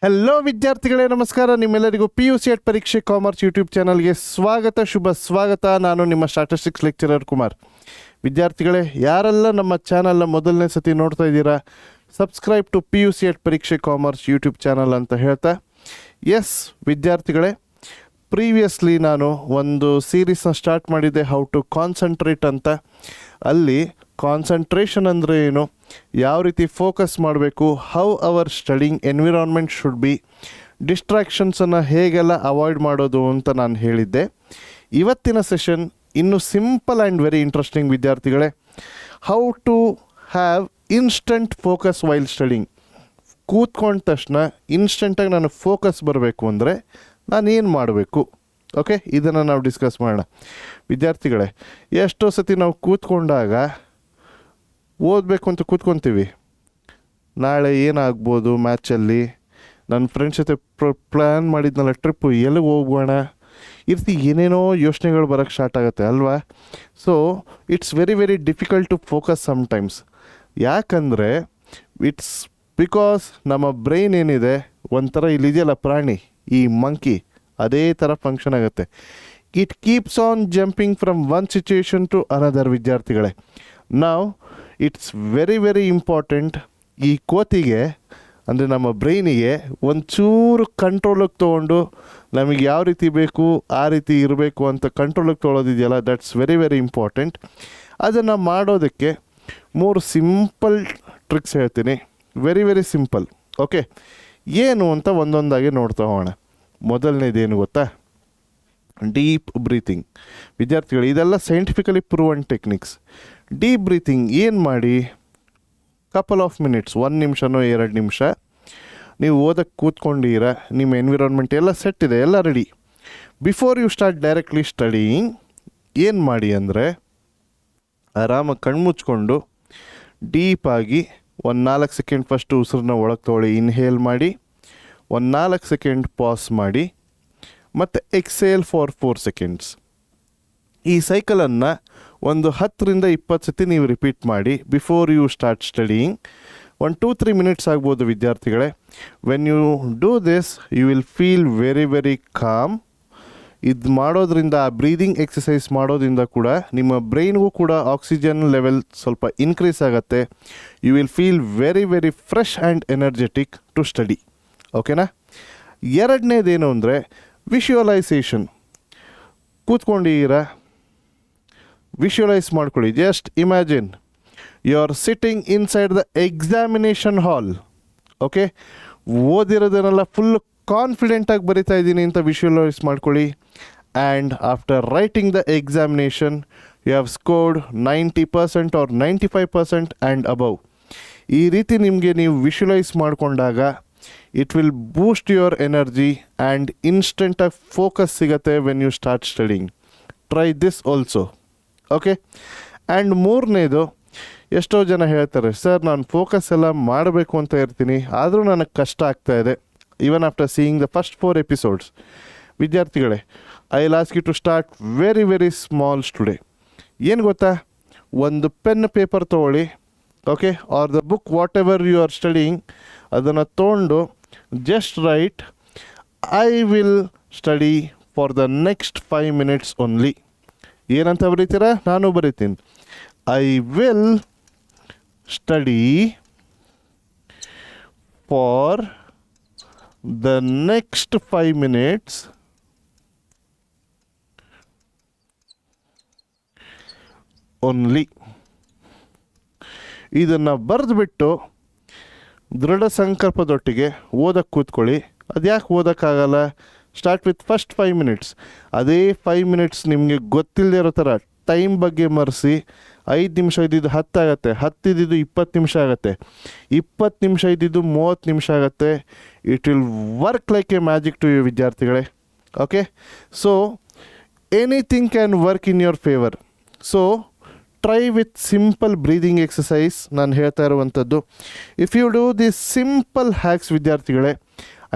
Hello ವಿದ್ಯಾರ್ಥಿಗಳೇ, ನಮಸ್ಕಾರ. ನಿಮ್ಮೆಲ್ಲರಿಗೂ PUC ಪರೀಕ್ಷೆ ಕಾಮರ್ಸ್ ಯೂಟ್ಯೂಬ್ ಚಾನಲ್ಗೆ ಶುಭ ಸ್ವಾಗತ. ನಾನು ನಿಮ್ಮ ಸ್ಟ್ಯಾಟಿಸ್ಟಿಕ್ಸ್ ಲೆಕ್ಚರರ್ ಕುಮಾರ್. ವಿದ್ಯಾರ್ಥಿಗಳೇ, ಯಾರೆಲ್ಲ ನಮ್ಮ ಚಾನಲ್ನ ಮೊದಲನೇ ಸತಿ ನೋಡ್ತಾ ಇದ್ದೀರಾ, ಸಬ್ಸ್ಕ್ರೈಬ್ ಟು PUC ಪರೀಕ್ಷೆ ಕಾಮರ್ಸ್ ಯೂಟ್ಯೂಬ್ ಚಾನಲ್ ಅಂತ ಹೇಳ್ತಾ, ಎಸ್ ವಿದ್ಯಾರ್ಥಿಗಳೇ, ಪ್ರೀವಿಯಸ್ಲಿ ನಾನು ಒಂದು ಸೀರೀಸ್ನ ಸ್ಟಾರ್ಟ್ ಮಾಡಿದ್ದೆ, ಹೌ ಟು ಕಾನ್ಸಂಟ್ರೇಟ್ ಅಂತ. ಅಲ್ಲಿ ಕಾನ್ಸಂಟ್ರೇಷನ್ ಅಂದರೆ ಏನು, ಯಾವ ರೀತಿ ಫೋಕಸ್ ಮಾಡಬೇಕು, how our studying environment should be, ಡಿಸ್ಟ್ರಾಕ್ಷನ್ಸನ್ನು ಹೇಗೆಲ್ಲ ಅವಾಯ್ಡ್ ಮಾಡೋದು ಅಂತ ನಾನು ಹೇಳಿದ್ದೆ. ಇವತ್ತಿನ ಸೆಷನ್ ಇನ್ನೂ ಸಿಂಪಲ್ ಆ್ಯಂಡ್ ವೆರಿ ಇಂಟ್ರೆಸ್ಟಿಂಗ್ ವಿದ್ಯಾರ್ಥಿಗಳೇ. How to have instant focus while studying. ಕೂತ್ಕೊಂಡ ತಕ್ಷಣ ಇನ್ಸ್ಟೆಂಟಾಗಿ ನಾನು ಫೋಕಸ್ ಬರಬೇಕು ಅಂದರೆ ನಾನು ಏನು ಮಾಡಬೇಕು, ಓಕೆ, ಇದನ್ನು ನಾವು ಡಿಸ್ಕಸ್ ಮಾಡೋಣ. ವಿದ್ಯಾರ್ಥಿಗಳೇ, ಎಷ್ಟೋ ಸತಿ ನಾವು ಕೂತ್ಕೊಂಡಾಗ ಓದಬೇಕು ಅಂತ ಕೂತ್ಕೊತೀವಿ, ನಾಳೆ ಏನಾಗ್ಬೋದು ಮ್ಯಾಚಲ್ಲಿ, ನನ್ನ ಫ್ರೆಂಡ್ಸ್ ಜೊತೆ ಪ್ಲ್ಯಾನ್ ಮಾಡಿದ್ನಲ್ಲ ಟ್ರಿಪ್ಪು, ಎಲ್ಲಿಗೆ ಹೋಗೋಣ, ಈ ರೀತಿ ಏನೇನೋ ಯೋಚನೆಗಳು ಬರೋಕ್ಕೆ ಸ್ಟಾರ್ಟ್ ಆಗುತ್ತೆ ಅಲ್ವಾ. So it's very very difficult to focus sometimes. ಯಾಕಂದರೆ ಇಟ್ಸ್ ಬಿಕಾಸ್ ನಮ್ಮ ಬ್ರೈನ್ ಏನಿದೆ, ಒಂಥರ ಇಲ್ಲಿದೆಯಲ್ಲ ಪ್ರಾಣಿ, ಈ ಮಂಕಿ, ಅದೇ ಥರ ಫಂಕ್ಷನ್ ಆಗುತ್ತೆ. It keeps on jumping from one situation to another. ವಿದ್ಯಾರ್ಥಿಗಳೇ, ನಾವು ಇಟ್ಸ್ ವೆರಿ ವೆರಿ ಇಂಪಾರ್ಟೆಂಟ್ ಈ ಕೋತಿಗೆ, ಅಂದರೆ ನಮ್ಮ ಬ್ರೈನಿಗೆ ಒಂಚೂರು ಕಂಟ್ರೋಲಿಗೆ ತೊಗೊಂಡು ನಮಗೆ ಯಾವ ರೀತಿ ಬೇಕು ಆ ರೀತಿ ಇರಬೇಕು ಅಂತ ಕಂಟ್ರೋಲಿಗೆ ತೊಗೊಳೋದಿದೆಯಲ್ಲ, ದಟ್ಸ್ ವೆರಿ ವೆರಿ ಇಂಪಾರ್ಟೆಂಟ್. ಅದನ್ನು ಮಾಡೋದಕ್ಕೆ 3 ಸಿಂಪಲ್ ಟ್ರಿಕ್ಸ್ ಹೇಳ್ತೀನಿ, ವೆರಿ ವೆರಿ ಸಿಂಪಲ್. ಓಕೆ, ಏನು ಅಂತ ಒಂದೊಂದಾಗಿ ನೋಡ್ತಾ ಹೋಗೋಣ. ಮೊದಲನೇದೇನು ಗೊತ್ತಾ, ಡೀಪ್ ಬ್ರೀತಿಂಗ್. ವಿದ್ಯಾರ್ಥಿಗಳು, ಇದೆಲ್ಲ scientifically proven techniques. Deep breathing ಏನು ಮಾಡಿ, ಕಪಲ್ ಆಫ್ ಮಿನಿಟ್ಸ್, 1 ನಿಮಿಷನೋ 2 ನಿಮಿಷ ನೀವು ಓದಕ್ಕೆ ಕೂತ್ಕೊಂಡಿರ, ನಿಮ್ಮ ಎನ್ವಿರಾನ್ಮೆಂಟ್ ಎಲ್ಲ ಸೆಟ್ ಇದೆ, ಎಲ್ಲ ready. Before you start directly studying ಏನು ಮಾಡಿ ಅಂದರೆ, ಆರಾಮಾಗಿ ಕಣ್ಮುಚ್ಕೊಂಡು ಡೀಪಾಗಿ 4 ಸೆಕೆಂಡ್ ಫಸ್ಟು ಉಸಿರನ್ನ ಒಳಗೆ ತೊಗೊಳ್ಳಿ, ಇನ್ಹೇಲ್ ಮಾಡಿ, 4 ಸೆಕೆಂಡ್ ಪಾಸ್ ಮಾಡಿ, ಮತ್ತು ಎಕ್ಸೇಲ್ ಫಾರ್ 4 ಸೆಕೆಂಡ್ಸ್. ಈ ಸೈಕಲನ್ನು 10-20 ಸತಿ ನೀವು ರಿಪೀಟ್ ಮಾಡಿ before you start studying. 2-3 minutes ಆಗ್ಬೋದು ವಿದ್ಯಾರ್ಥಿಗಳೇ. When you do this you will feel very very calm. ಇದು ಮಾಡೋದ್ರಿಂದ, ಬ್ರೀದಿಂಗ್ ಎಕ್ಸಸೈಸ್ ಮಾಡೋದ್ರಿಂದ ಕೂಡ ನಿಮ್ಮ ಬ್ರೈನ್ಗೂ ಕೂಡ ಆಕ್ಸಿಜನ್ ಲೆವೆಲ್ ಸ್ವಲ್ಪ ಇನ್ಕ್ರೀಸ್ ಆಗುತ್ತೆ. You will feel very very fresh and energetic to study. ಓಕೆನಾ. ಎರಡನೇದೇನು ಅಂದರೆ ವಿಷುವಲೈಸೇಷನ್. ಕೂತ್ಕೊಂಡಿರ, ವಿಷುವಲೈಸ್ ಮಾಡ್ಕೊಳ್ಳಿ. Just imagine you are sitting inside the examination hall. Okay, ಓದಿರೋದನ್ನೆಲ್ಲ ಫುಲ್ ಕಾನ್ಫಿಡೆಂಟಾಗಿ ಬರಿತಾ ಇದ್ದೀನಿ ಅಂತ ವಿಷುವಲೈಸ್ ಮಾಡ್ಕೊಳ್ಳಿ. And after writing the examination you have scored 90% or 95% and above. ಈ ರೀತಿ ನಿಮಗೆ ನೀವು ವಿಷುವಲೈಸ್ ಮಾಡಿಕೊಂಡಾಗ it will boost your energy and ಇನ್ಸ್ಟೆಂಟಾಗಿ ಫೋಕಸ್ ಸಿಗುತ್ತೆ when you start studying. Try this also. Okay. And ಮೂರನೇದು, ಎಷ್ಟೋ ಜನ ಹೇಳ್ತಾರೆ, ಸರ್ ನಾನು ಫೋಕಸ್ ಎಲ್ಲ ಮಾಡಬೇಕು ಅಂತ ಇರ್ತೀನಿ, ಆದರೂ ನನಗೆ ಕಷ್ಟ ಆಗ್ತಾಯಿದೆ, even after seeing the first 4 episodes. ವಿದ್ಯಾರ್ಥಿಗಳೇ, I will ask you to start very very smalls today. ಏನು ಗೊತ್ತಾ, ಒಂದು ಪೆನ್ ಪೇಪರ್ ತೊಗೊಳ್ಳಿ, okay, or the book whatever you are studying, ಅದನ್ನು ತೊಗೊಂಡು just write, I will study for the next 5 minutes only. ಏನಂತ ಬರೀತೀರಾ, ನಾನು ಬರೀತೀನಿ, I will study for the next 5 minutes only. ಇದನ್ನು ಬರೆದುಬಿಟ್ಟು ದೃಢ ಸಂಕಲ್ಪದೊಟ್ಟಿಗೆ ಓದಕ್ಕೆ ಕೂತ್ಕೊಳ್ಳಿ. ಅದು ಯಾಕೆ ಓದೋಕ್ಕಾಗಲ್ಲ, ಸ್ಟಾರ್ಟ್ ವಿತ್ ಫಸ್ಟ್ 5 minutes. ಅದೇ 5 minutes ನಿಮಗೆ ಗೊತ್ತಿಲ್ಲದೆ ಇರೋ ಥರ ಟೈಮ್ ಬಗ್ಗೆ ಮರೆಸಿ, 5 ನಿಮಿಷ ಇದ್ದಿದ್ದು 10 ಆಗುತ್ತೆ, 10 ಇದ್ದಿದ್ದು 20 ನಿಮಿಷ ಆಗುತ್ತೆ, 20 ನಿಮಿಷ ಇದ್ದಿದ್ದು 30 ನಿಮಿಷ ಆಗುತ್ತೆ. It will work like a magic to you ವಿದ್ಯಾರ್ಥಿಗಳೇ. Okay, so anything can work in your favour. So try with simple breathing exercise. ನಾನು ಹೇಳ್ತಾ ಇರುವಂಥದ್ದು, if you do this simple hacks ವಿದ್ಯಾರ್ಥಿಗಳೇ,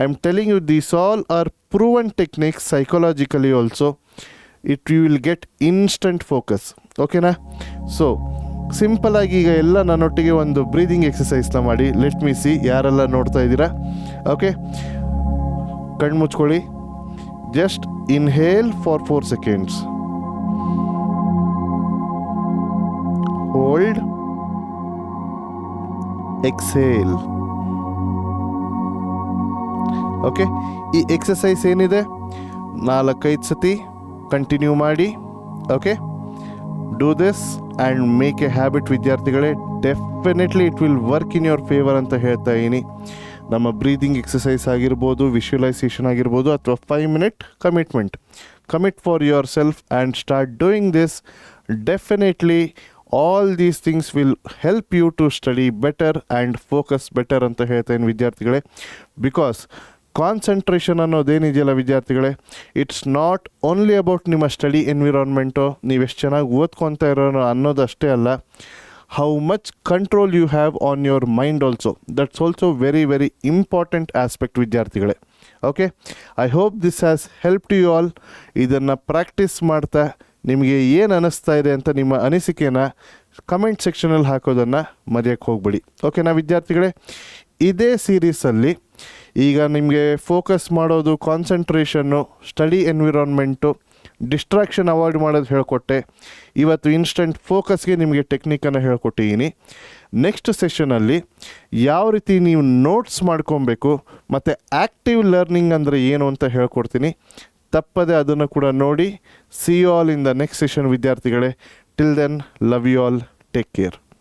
I am telling you these all are proven techniques psychologically also. It you will get instant focus. ಓಕೆನಾ. So ಸಿಂಪಲಾಗಿ ಈಗ ಎಲ್ಲ ನನ್ನೊಟ್ಟಿಗೆ ಒಂದು breathing ಎಕ್ಸಸೈಸ್ನ ಮಾಡಿ. ಲೆಟ್ ಮಿ ಸಿ ಯಾರೆಲ್ಲ ನೋಡ್ತಾ ಇದ್ದೀರಾ. ಓಕೆ, ಕಣ್ಣು ಮುಚ್ಕೊಳ್ಳಿ. Just inhale for 4 seconds. Hold. Exhale. Okay, ಈ ಎಕ್ಸಸೈಸ್ ಏನಿದೆ 4-5 ಸತಿ ಕಂಟಿನ್ಯೂ ಮಾಡಿ. Okay, do this and make a habit ವಿದ್ಯಾರ್ಥಿಗಳೇ. Definitely it will work in your favour ಅಂತ ಹೇಳ್ತಾ ಇದ್ದೀನಿ. ನಮ್ಮ ಬ್ರೀದಿಂಗ್ ಎಕ್ಸಸೈಸ್ ಆಗಿರ್ಬೋದು, ವಿಶ್ಯುಲೈಸೇಷನ್ ಆಗಿರ್ಬೋದು, ಅಥವಾ 5 minute commit for yourself and start doing this. Definitely all these things will help you to study better and focus better ಅಂತ ಹೇಳ್ತೇನೆ ವಿದ್ಯಾರ್ಥಿಗಳೇ. ಬಿಕಾಸ್ ಕಾನ್ಸಂಟ್ರೇಷನ್ ಅನ್ನೋದೇನಿದೆಯಲ್ಲ ವಿದ್ಯಾರ್ಥಿಗಳೇ, ಇಟ್ಸ್ ನಾಟ್ ಓನ್ಲಿ ಅಬೌಟ್ ನಿಮ್ಮ ಸ್ಟಡಿ ಎನ್ವಿರಾನ್ಮೆಂಟು, ನೀವೆಷ್ಟು ಚೆನ್ನಾಗಿ ಓದ್ಕೊತಾ ಇರೋನು ಅನ್ನೋದಷ್ಟೇ ಅಲ್ಲ, how much control you have on your mind also. That's also very very important aspect ವಿದ್ಯಾರ್ಥಿಗಳೇ. Okay, I hope this has help you all. ಇದನ್ನು ಪ್ರಾಕ್ಟೀಸ್ ಮಾಡ್ತಾ ನಿಮಗೆ ಏನು ಅನ್ನಿಸ್ತಾ ಇದೆ ಅಂತ ನಿಮ್ಮ ಅನಿಸಿಕೆನ ಕಮೆಂಟ್ ಸೆಕ್ಷನಲ್ಲಿ ಹಾಕೋದನ್ನು ಮರೆಯೋಕ್ಕೆ ಹೋಗ್ಬೇಡಿ. ಓಕೆನಾ ವಿದ್ಯಾರ್ಥಿಗಳೇ, ಇದೇ ಸೀರೀಸಲ್ಲಿ ಈಗ ನಿಮಗೆ ಫೋಕಸ್ ಮಾಡೋದು, concentration, study environment, distraction avoid ಮಾಡೋದು ಹೇಳ್ಕೊಟ್ಟೆ. ಇವತ್ತು ಇನ್ಸ್ಟೆಂಟ್ ಫೋಕಸ್ಗೆ ನಿಮಗೆ ಟೆಕ್ನಿಕನ್ನು ಹೇಳ್ಕೊಟ್ಟಿದ್ದೀನಿ. ನೆಕ್ಸ್ಟ್ ಸೆಷನಲ್ಲಿ ಯಾವ ರೀತಿ ನೀವು ನೋಟ್ಸ್ ಮಾಡ್ಕೊಬೇಕು ಮತ್ತು ಆ್ಯಕ್ಟಿವ್ ಲರ್ನಿಂಗ್ ಅಂದರೆ ಏನು ಅಂತ ಹೇಳ್ಕೊಡ್ತೀನಿ. ತಪ್ಪದೆ ಅದನ್ನು ಕೂಡ ನೋಡಿ. See you all in the next session ವಿದ್ಯಾರ್ಥಿಗಳೇ. Till then, love you all, take care.